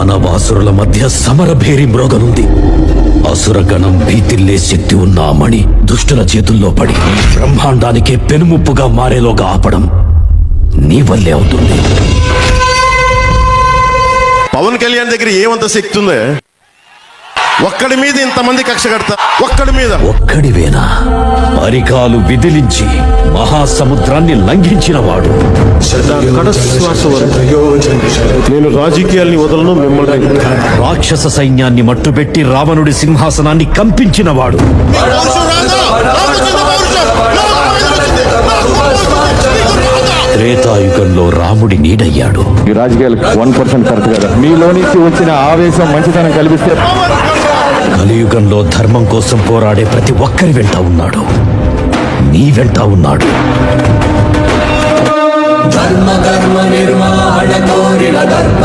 దానవాసురుల మధ్య సమరభేరి మ్రోగనుంది. అసురగణం భీతిల్లే శక్తి ఉన్న ఆ మణి దుష్టుల చేతుల్లో పడి బ్రహ్మాండానికే పెనుముప్పుగా మారేలోగా ఆపడం నీ వల్లే అవుతుంది. పవన్ కళ్యాణ్ దగ్గర ఏమంత శక్తి ఉందే? ఒక్కడి మీద ఇంతమంది కక్ష కడతా, ఒక్కడి మీద. ఒక్కడివేనా? అరికాలు విదిలించి మహాసముద్రాన్ని లంఘించిన వాడు. నేను రాజకీయాల్ని వదలను, మిమ్మల్ని. రాక్షస సైన్యాన్ని మట్టుబెట్టి రావణుడి సింహాసనాన్ని కంపించిన వాడు. త్రేతాయుగంలో రాముడి నీడయ్యాడు. ఈ రాజకీయాలు 1% కరెక్ట్ కదా. మీలో నుంచి వచ్చిన ఆవేశం మంచితనం కల్పిస్తే కలియుగంలో ధర్మం కోసం పోరాడే ప్రతి ఒక్కరి వెంట ఉన్నాడు. నీ వెంట ఉన్నాడు. ధర్మ నిర్మాణ కోరిన ధర్మ